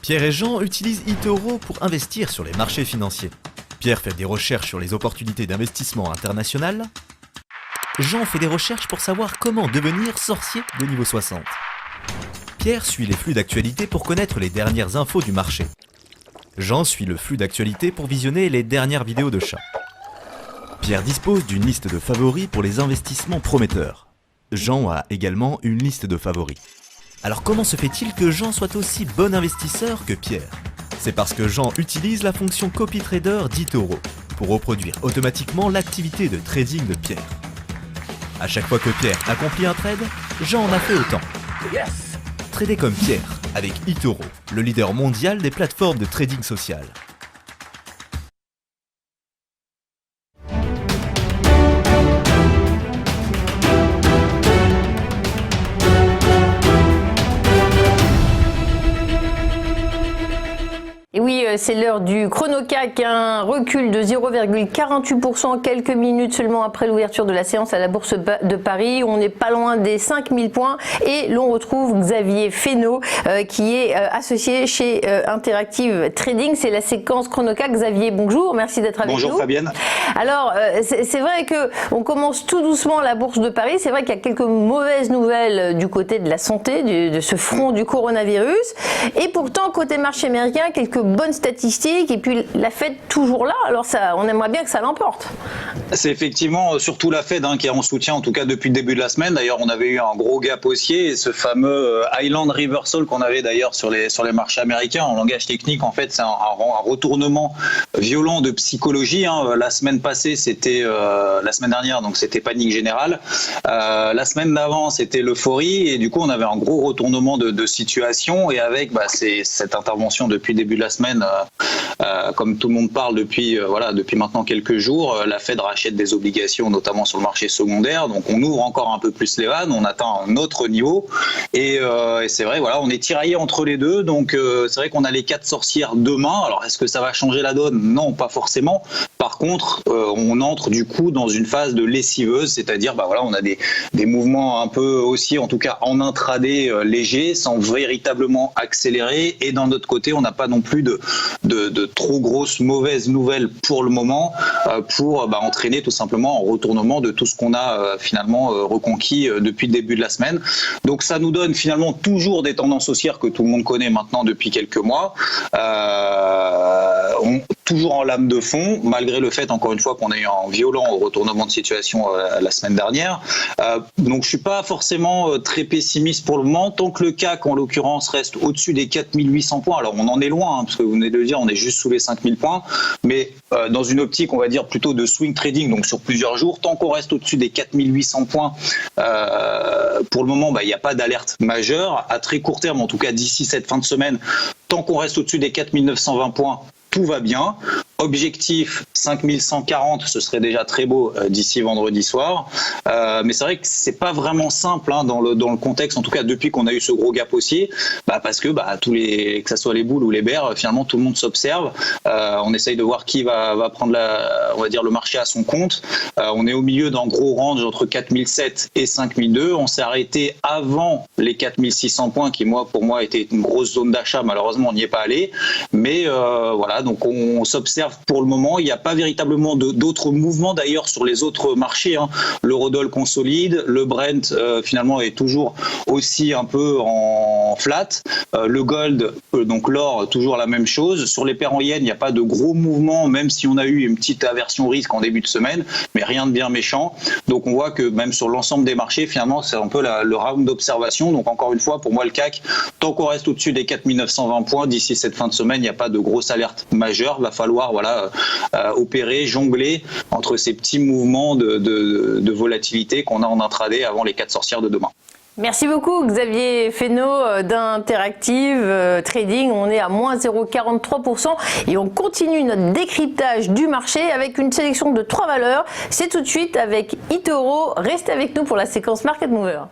Pierre et Jean utilisent eToro pour investir sur les marchés financiers. Pierre fait des recherches sur les opportunités d'investissement international. Jean fait des recherches pour savoir comment devenir sorcier de niveau 60. Pierre suit les flux d'actualité pour connaître les dernières infos du marché. Jean suit le flux d'actualité pour visionner les dernières vidéos de chats. Pierre dispose d'une liste de favoris pour les investissements prometteurs. Jean a également une liste de favoris. Alors comment se fait-il que Jean soit aussi bon investisseur que Pierre? C'est parce que Jean utilise la fonction CopyTrader d'eToro pour reproduire automatiquement l'activité de trading de Pierre. À chaque fois que Pierre accomplit un trade, Jean en a fait autant. Yes! Trader comme Pierre avec eToro, le leader mondial des plateformes de trading social. Et oui, c'est l'heure du chrono-CAC, un recul de 0,48%, quelques minutes seulement après l'ouverture de la séance à la Bourse de Paris. On n'est pas loin des 5000 points et l'on retrouve Xavier Fesneau qui est associé chez Interactive Trading. C'est la séquence chrono-CAC. Xavier, bonjour, merci d'être avec nous. Bonjour Fabienne. Alors, c'est vrai qu'on commence tout doucement la Bourse de Paris. C'est vrai qu'il y a quelques mauvaises nouvelles du côté de la santé, de ce front du coronavirus. Et pourtant, côté marché américain, quelques bonnes statistiques et puis la Fed toujours là, alors ça, on aimerait bien que ça l'emporte. C'est effectivement surtout la Fed qui est en soutien en tout cas depuis le début de la semaine. D'ailleurs on avait eu un gros gap haussier et ce fameux Island Reversal qu'on avait d'ailleurs sur les marchés américains en langage technique, en fait c'est un retournement violent de psychologie. La semaine passée c'était la semaine dernière, donc c'était panique générale. La semaine d'avant c'était l'euphorie et du coup on avait un gros retournement de situation et avec cette intervention depuis le début de la semaine, comme tout le monde parle depuis maintenant quelques jours, la Fed rachète des obligations notamment sur le marché secondaire, donc on ouvre encore un peu plus les vannes, on atteint un autre niveau et c'est vrai, voilà, on est tiraillé entre les deux, donc c'est vrai qu'on a les 4 sorcières demain. Alors est-ce que ça va changer la donne? Non, pas forcément. Par contre, on entre du coup dans une phase de lessiveuse, c'est-à-dire on a des mouvements un peu aussi, en tout cas en intraday légers, sans véritablement accélérer, et d'un autre côté, on n'a pas non plus de trop grosses mauvaises nouvelles pour le moment pour entraîner tout simplement un retournement de tout ce qu'on a finalement reconquis depuis le début de la semaine. Donc ça nous donne finalement toujours des tendances haussières que tout le monde connaît maintenant depuis quelques mois. Toujours en lame de fond, malgré le fait, encore une fois, qu'on a eu un violent retournement de situation la semaine dernière. Donc je suis pas forcément très pessimiste pour le moment, tant que le CAC, en l'occurrence, reste au-dessus des 4800 points. Alors on en est loin, parce que vous venez de le dire, on est juste sous les 5000 points, mais dans une optique, on va dire, plutôt de swing trading, donc sur plusieurs jours, tant qu'on reste au-dessus des 4800 points, pour le moment, il n'y a pas d'alerte majeure. À très court terme, en tout cas d'ici cette fin de semaine, tant qu'on reste au-dessus des 4920 points, tout va bien. Objectif 5140, ce serait déjà très beau d'ici vendredi soir. Mais c'est vrai que c'est pas vraiment simple dans le contexte, en tout cas depuis qu'on a eu ce gros gap haussier, parce que que ça soit les boules ou les bears, finalement tout le monde s'observe. On essaye de voir qui va prendre on va dire le marché à son compte. On est au milieu d'un gros range entre 4007 et 5002. On s'est arrêté avant les 4600 points qui pour moi était une grosse zone d'achat. Malheureusement on n'y est pas allé. Mais voilà, donc on s'observe pour le moment. Il n'y a pas véritablement d'autres mouvements d'ailleurs sur les autres marchés. L'eurodoll consolide, le Brent finalement est toujours aussi un peu en flat. Le gold, donc l'or, toujours la même chose. Sur les paires en yens, il n'y a pas de gros mouvements, même si on a eu une petite aversion risque en début de semaine, mais rien de bien méchant. Donc on voit que même sur l'ensemble des marchés, finalement, c'est un peu le round d'observation. Donc encore une fois, pour moi, le CAC, tant qu'on reste au-dessus des 4920 points, d'ici cette fin de semaine, il n'y a pas de grosse alerte majeure. Il va falloir opérer, jongler entre ces petits mouvements de volatilité qu'on a en intraday avant les 4 sorcières de demain. Merci beaucoup Xavier Fesneau d'Interactive Trading. On est à moins 0,43% et on continue notre décryptage du marché avec une sélection de 3 valeurs. C'est tout de suite avec eToro. Restez avec nous pour la séquence Market Mover.